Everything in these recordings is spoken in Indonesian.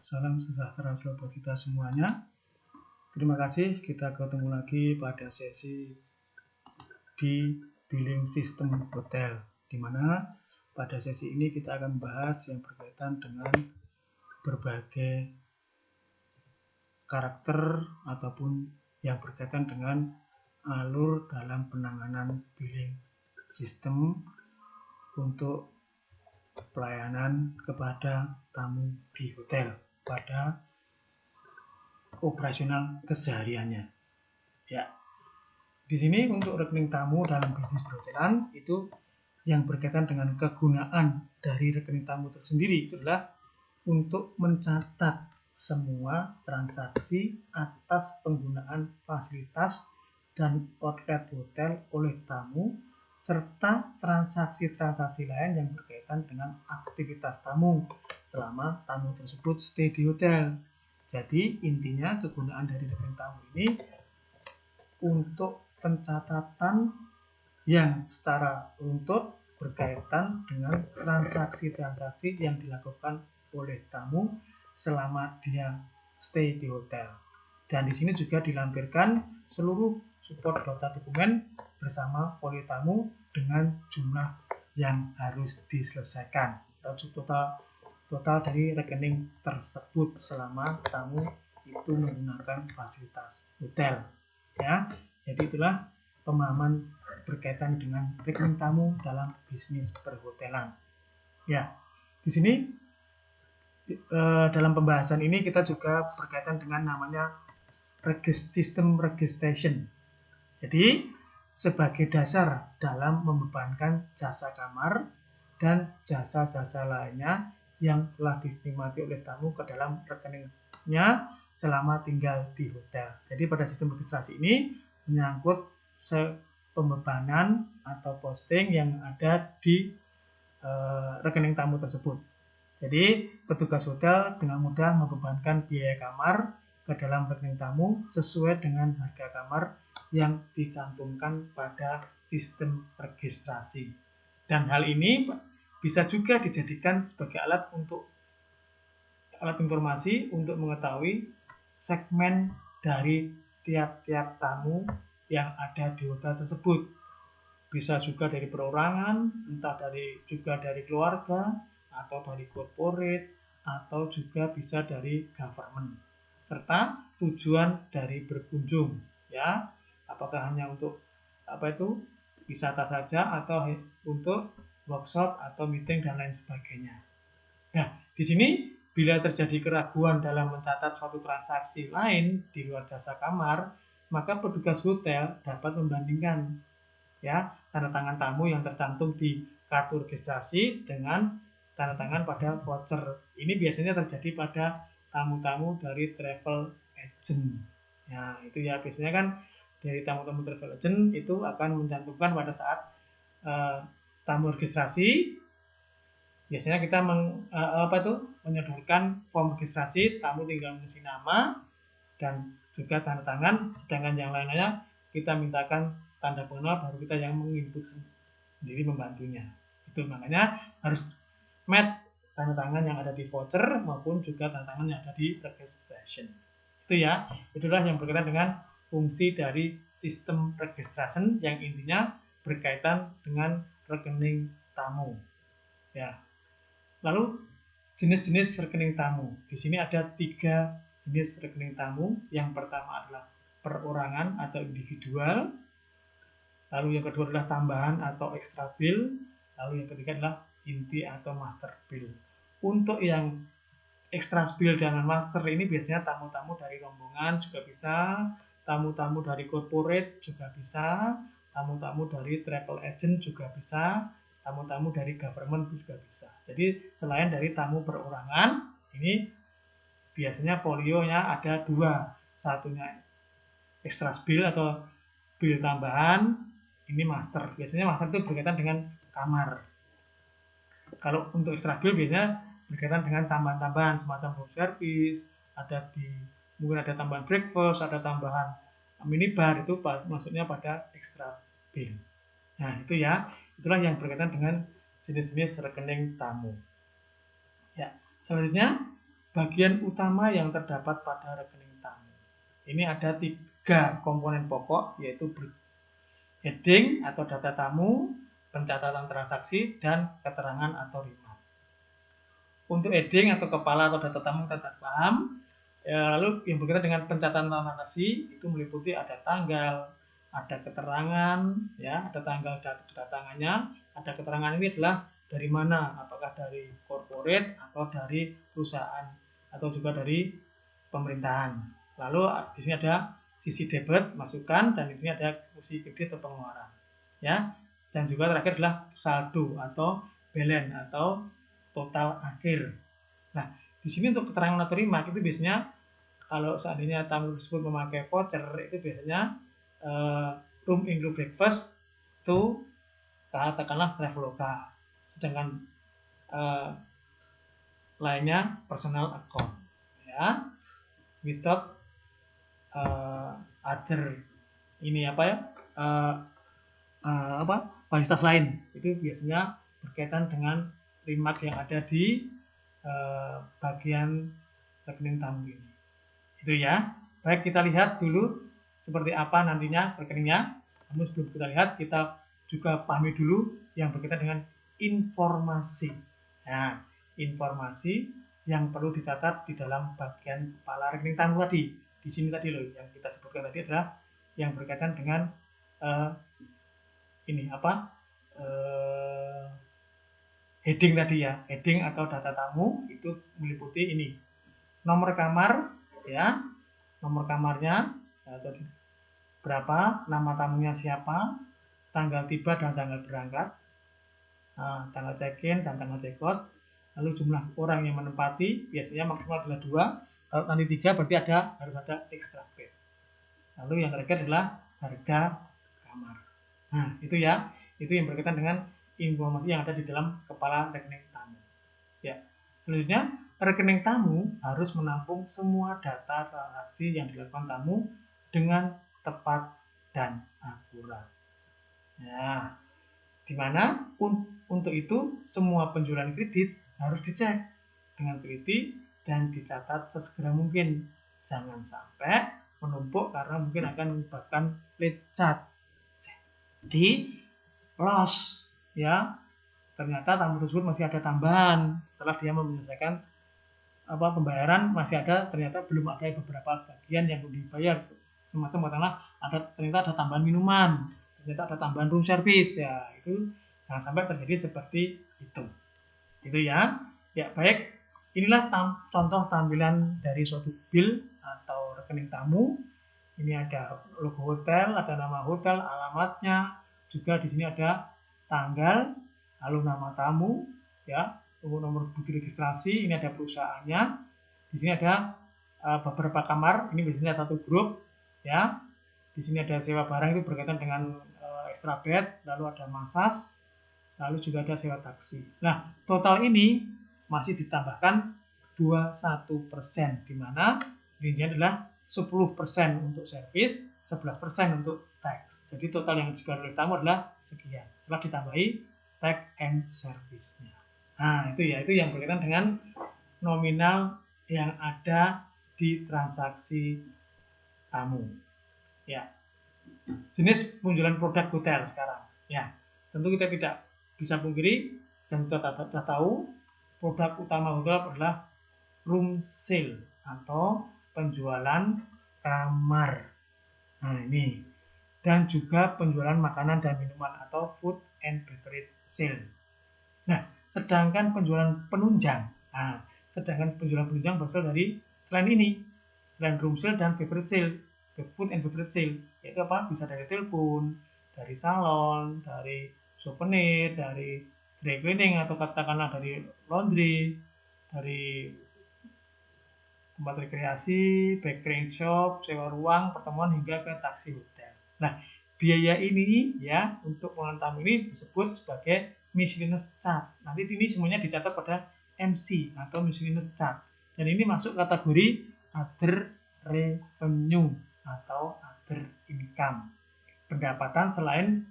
salam sejahtera selalu buat kita semuanya. Terima kasih, kita ketemu lagi pada sesi di billing system hotel, di mana pada sesi ini kita akan membahas yang berkaitan dengan berbagai karakter ataupun yang berkaitan dengan alur dalam penanganan billing system untuk pelayanan kepada tamu di hotel pada operasional kesehariannya. Ya, di sini untuk rekening tamu dalam bisnis perhotelan itu yang berkaitan dengan kegunaan dari rekening tamu tersendiri itu adalah untuk mencatat semua transaksi atas penggunaan fasilitas dan outlet hotel oleh tamu serta transaksi-transaksi lain yang berkaitan dengan aktivitas tamu selama tamu tersebut stay di hotel. Jadi intinya kegunaan dari rekening tamu ini untuk pencatatan yang secara runtut berkaitan dengan transaksi-transaksi yang dilakukan oleh tamu selama dia stay di hotel. Dan di sini juga dilampirkan seluruh support data dokumen bersama folio tamu dengan jumlah yang harus diselesaikan. Total dari rekening tersebut selama tamu itu menggunakan fasilitas hotel. Ya, jadi itulah pemahaman berkaitan dengan rekening tamu dalam bisnis perhotelan. Ya, di sini dalam pembahasan ini kita juga berkaitan dengan namanya sistem registration. Jadi sebagai dasar dalam membebankan jasa kamar dan jasa-jasa lainnya yang telah dinikmati oleh tamu ke dalam rekeningnya selama tinggal di hotel. Jadi pada sistem registrasi ini menyangkut pembebanan atau posting yang ada di rekening tamu tersebut. Jadi petugas hotel dengan mudah membebankan biaya kamar ke dalam rekening tamu sesuai dengan harga kamar yang dicantumkan pada sistem registrasi. Dan hal ini bisa juga dijadikan sebagai alat informasi untuk mengetahui segmen dari tiap-tiap tamu yang ada di hotel tersebut. Bisa juga dari perorangan, entah juga dari keluarga, atau dari corporate, atau juga bisa dari government. Serta tujuan dari berkunjung, ya. Apakah hanya untuk wisata saja atau untuk workshop atau meeting dan lain sebagainya. Nah, di sini bila terjadi keraguan dalam mencatat suatu transaksi lain di luar jasa kamar, maka petugas hotel dapat membandingkan ya tanda tangan tamu yang tercantum di kartu registrasi dengan tanda tangan pada voucher. Ini biasanya terjadi pada tamu-tamu dari travel agent. Ya, itu ya biasanya kan dari tamu-tamu travel agent itu akan mencantumkan pada saat tamu registrasi. Biasanya kita menyodorkan form registrasi, tamu tinggal mengisi nama dan juga tanda tangan, sedangkan yang lainnya kita mintakan tanda pengenal, baru kita yang menginput sendiri membantunya. Itu makanya harus match tanda tangan yang ada di voucher maupun juga tanda tangan yang ada di registration. Itu ya, itulah yang berkaitan dengan fungsi dari sistem registration yang intinya berkaitan dengan rekening tamu. Ya. Lalu jenis-jenis rekening tamu. Di sini ada 3 jenis rekening tamu. Yang pertama adalah perorangan atau individual. Lalu yang kedua adalah tambahan atau extra bill. Lalu yang ketiga adalah inti atau master bill. Untuk yang extra bill dan master ini biasanya tamu-tamu dari rombongan juga bisa, tamu-tamu dari corporate juga bisa, tamu-tamu dari travel agent juga bisa, tamu-tamu dari government juga bisa. Jadi selain dari tamu perorangan, ini biasanya folionya ada 2. Satunya extra bill atau bill tambahan, ini master. Biasanya master itu berkaitan dengan kamar. Kalau untuk extra bill biasanya berkaitan dengan tambahan-tambahan semacam room service, mungkin ada tambahan breakfast, ada tambahan minibar, itu maksudnya pada extra bill. Nah, itu ya. Itulah yang berkaitan dengan jenis-jenis rekening tamu. Ya, selanjutnya bagian utama yang terdapat pada rekening tamu. Ini ada 3 komponen pokok, yaitu heading atau data tamu, pencatatan transaksi, dan keterangan atau rimat. Untuk heading atau kepala atau data tamu kita paham. Lalu yang berkaitan dengan pencatatan transaksi itu meliputi ada tanggal, ada keterangan, ya, ada tanggal kedatangannya, ada keterangan ini adalah dari mana, apakah dari corporate atau dari perusahaan atau juga dari pemerintahan. Lalu di sini ada sisi debit, masukan, dan di sini ada sisi kredit atau pengeluaran, ya. Dan juga terakhir adalah saldo atau balance atau total akhir. Nah, di sini untuk keterangan atau rimat itu biasanya kalau seandainya tamu tersebut memakai voucher itu biasanya room include breakfast to katakanlah Traveloka, sedangkan lainnya personal account, ya, without other ini apa ya fasilitas lain. Itu biasanya berkaitan dengan rimat yang ada di bagian rekening tamu ini. Itu ya. Baik, kita lihat dulu seperti apa nantinya rekeningnya. Namun sebelum kita lihat, kita juga pahami dulu yang berkaitan dengan informasi. Nah, informasi yang perlu dicatat di dalam bagian kepala rekening tamu tadi. Di sini tadi loh, yang kita sebutkan tadi adalah yang berkaitan dengan heading tadi ya. Heading atau data tamu itu meliputi ini. Nomor kamar, ya, nomor kamarnya atau berapa, nama tamunya siapa, tanggal tiba dan tanggal berangkat, tanggal check-in dan tanggal check-out, lalu jumlah orang yang menempati, biasanya maksimal adalah 2, kalau nanti 3 berarti harus ada extra bed. Lalu yang terakhir adalah harga kamar. Nah, itu ya, itu yang berkaitan dengan informasi yang ada di dalam kepala rekening tamu. Ya, selanjutnya rekening tamu harus menampung semua data transaksi yang dilakukan tamu dengan tepat dan akurat. Nah, di mana untuk itu semua penjualan kredit harus dicek dengan teliti dan dicatat sesegera mungkin. Jangan sampai menumpuk karena mungkin akan menyebabkan late charge. Jadi loss, ya. Ternyata tamu tersebut masih ada tambahan setelah dia menyelesaikan pembayaran, masih ada, ternyata belum ada beberapa bagian yang belum dibayar, semacam katakanlah ternyata ada tambahan minuman, ternyata ada tambahan room service, ya itu jangan sampai terjadi seperti itu ya. Ya, baik, inilah contoh tampilan dari suatu bill atau rekening tamu. Ini ada logo hotel, ada nama hotel, alamatnya, juga di sini ada tanggal, lalu nama tamu, ya, nomor bukti registrasi, ini ada perusahaannya, di sini ada beberapa kamar, ini biasanya satu grup, ya, di sini ada sewa barang, itu berkaitan dengan extra bed, lalu ada massage, lalu juga ada sewa taksi. Nah, total ini masih ditambahkan 21%, di mana rincian adalah 10% untuk servis, 11% untuk tax. Jadi total yang dibayar oleh tamu adalah sekian. Setelah ditambahi tax and service-nya. Nah, itu ya, itu yang berkaitan dengan nominal yang ada di transaksi tamu. Ya. Jenis penjualan produk hotel sekarang. Ya, tentu kita tidak bisa pungkiri dan kita sudah tahu produk utama hotel adalah room sale atau penjualan kamar. Nah, ini. Dan juga penjualan makanan dan minuman atau food and beverage sale. Nah, sedangkan penjualan penunjang berasal dari selain ini, selain room sale dan beverage sale, food and beverage sale, yaitu apa? Bisa dari telepon, dari salon, dari souvenir, dari dry cleaning atau katakanlah dari laundry, dari tempat rekreasi, bakery shop, sewa ruang, pertemuan hingga ke taksi hotel. Nah, biaya ini ya untuk pengelolaan tamu ini disebut sebagai miscellaneous charge. Nanti ini semuanya dicatat pada MC atau miscellaneous charge. Dan ini masuk kategori other revenue atau other income. Pendapatan selain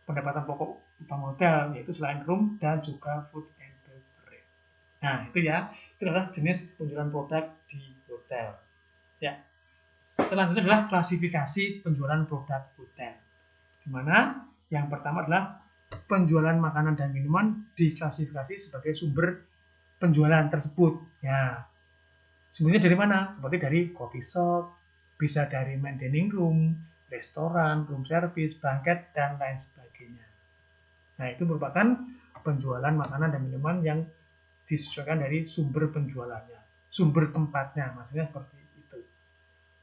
pendapatan pokok utama hotel, yaitu selain room dan juga food and beverage. Nah, itu ya. Itu adalah jenis penjualan produk di hotel. Ya. Selanjutnya adalah klasifikasi penjualan produk hotel. Di mana yang pertama adalah penjualan makanan dan minuman diklasifikasi sebagai sumber penjualan tersebut. Ya. Sumbernya dari mana? Seperti dari coffee shop, bisa dari main dining room, restoran, room service, banquet, dan lain sebagainya. Nah, itu merupakan penjualan makanan dan minuman yang disesuaikan dari sumber penjualannya, sumber tempatnya, maksudnya seperti itu.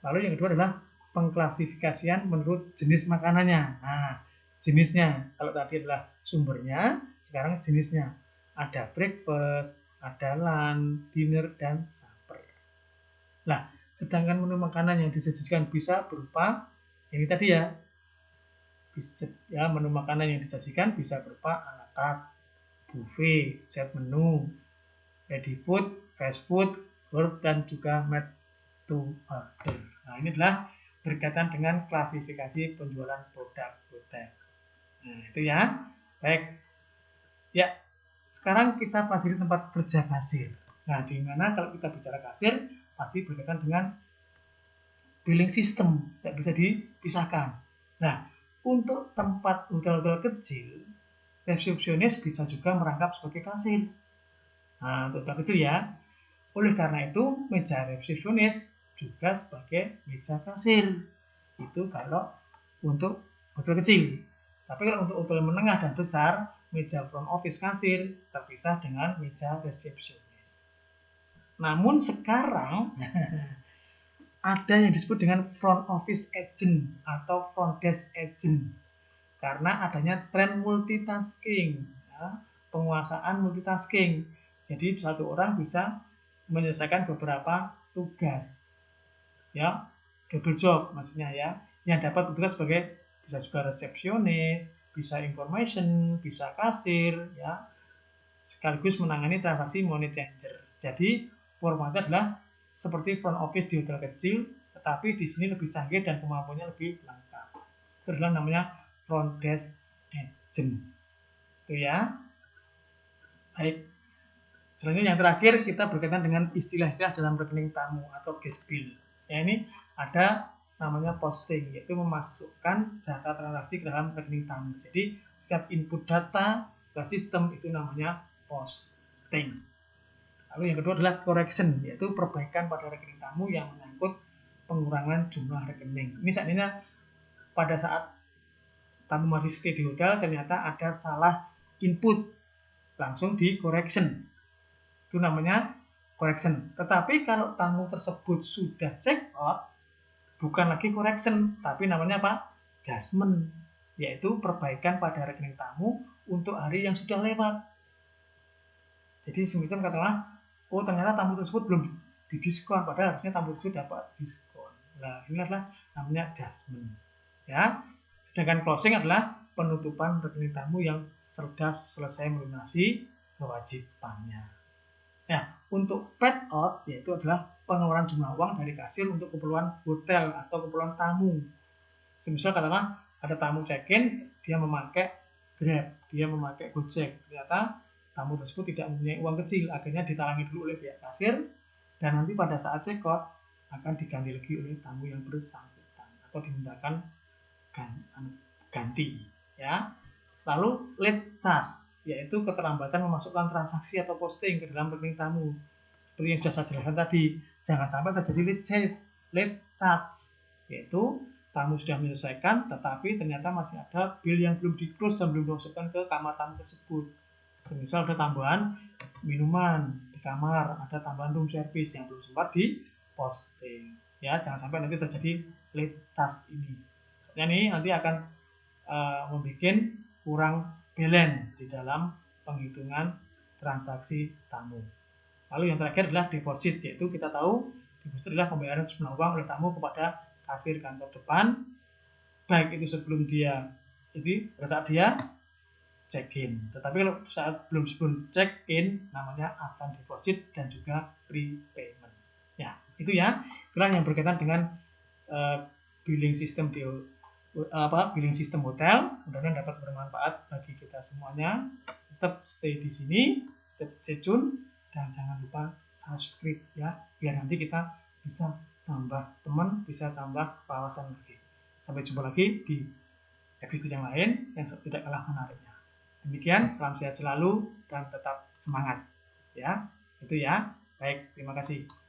Lalu yang kedua adalah pengklasifikasian menurut jenis makanannya. Nah, jenisnya, kalau tadi adalah sumbernya, sekarang jenisnya. Ada breakfast, ada lunch, dinner, dan supper. Nah, sedangkan menu makanan yang disajikan bisa berupa, ini tadi ya, menu makanan yang disajikan bisa berupa à la carte, buffet, set menu, ready food, fast food, dan juga made to order. Nah, ini adalah berkaitan dengan klasifikasi penjualan produk hotel. Nah, itu ya. Baik. Ya, sekarang kita pasir tempat kerja kasir. Nah, di mana kalau kita bicara kasir, pasti berkaitan dengan billing system, tidak bisa dipisahkan. Nah, untuk tempat hotel-hotel kecil, resepsionis bisa juga merangkap sebagai kasir. Nah, untuk hotel kecil ya. Oleh karena itu, meja resepsionis juga sebagai meja kasir. Itu kalau untuk hotel kecil. Tapi kalau untuk hotel menengah dan besar, meja front office kasir terpisah dengan meja resepsionis. Namun sekarang ada yang disebut dengan front office agent atau front desk agent karena adanya tren multitasking, ya, penguasaan multitasking. Jadi satu orang bisa menyelesaikan beberapa tugas, ya, double job maksudnya ya. Yang dapat bertugas sebagai bisa juga resepsionis, bisa information, bisa kasir, ya, sekaligus menangani transaksi money changer. Jadi formatnya adalah seperti front office di hotel kecil, tetapi di sini lebih canggih dan kemampuannya lebih lengkap. Itu adalah namanya front desk agent. Itu ya. Baik. Selanjutnya yang terakhir kita berkaitan dengan istilah-istilah dalam rekening tamu atau guest bill. Ya, ini ada namanya posting, yaitu memasukkan data transaksi ke dalam rekening tamu. Jadi setiap input data ke sistem itu namanya posting. Lalu yang kedua adalah correction, yaitu perbaikan pada rekening tamu yang menyangkut pengurangan jumlah rekening. Ini seandainya pada saat tamu masih stay di hotel ternyata ada salah input, langsung di correction. Itu namanya correction. Tetapi kalau tamu tersebut sudah check out, bukan lagi correction, tapi namanya apa? Adjustment, yaitu perbaikan pada rekening tamu untuk hari yang sudah lewat. Jadi semacam katakanlah, oh ternyata tamu tersebut belum didiskon, padahal harusnya tamu tersebut dapat diskon. Nah, ini adalah namanya adjustment. Ya. Sedangkan closing adalah penutupan rekening tamu yang sudah selesai melunasi kewajibannya. Nah, untuk paid out yaitu adalah pengeluaran jumlah uang dari kasir untuk keperluan hotel atau keperluan tamu. Semisal katakanlah ada tamu check-in, dia memakai Grab, dia memakai Gojek. Ternyata tamu tersebut tidak mempunyai uang kecil, akhirnya ditalangi dulu oleh pihak kasir, dan nanti pada saat check out akan diganti lagi oleh tamu yang bersangkutan atau dimintakan ganti. Ya. Lalu late charge, yaitu keterlambatan memasukkan transaksi atau posting ke dalam rekening tamu. Seperti yang sudah saya jelaskan tadi, jangan sampai terjadi late charge, yaitu tamu sudah menyelesaikan, tetapi ternyata masih ada bill yang belum di-close dan belum dimasukkan ke kamar tamu tersebut. Semisal ada tambahan minuman di kamar, ada tambahan room service yang belum sempat di-posting. Ya, jangan sampai nanti terjadi late charge ini. Soalnya ini nanti akan membuat kurang balance di dalam penghitungan transaksi tamu. Lalu yang terakhir adalah deposit, yaitu kita tahu deposit adalah pembayaran sejumlah uang oleh tamu kepada kasir kantor depan, baik itu sebelum dia, pada saat dia check-in. Tetapi kalau saat sebelum check-in, namanya advance deposit dan juga prepayment. Ya, itu ya. Itulah yang berkaitan dengan billing system billing system hotel. Mudah-mudahan dapat bermanfaat bagi kita semuanya. Tetap stay di sini, stay tune. dan jangan lupa subscribe ya, biar nanti kita bisa tambah teman, bisa tambah wawasan lagi. Sampai jumpa lagi di episode yang lain yang tidak kalah menariknya. Demikian, salam sehat selalu dan tetap semangat ya. Itu ya. Baik, terima kasih.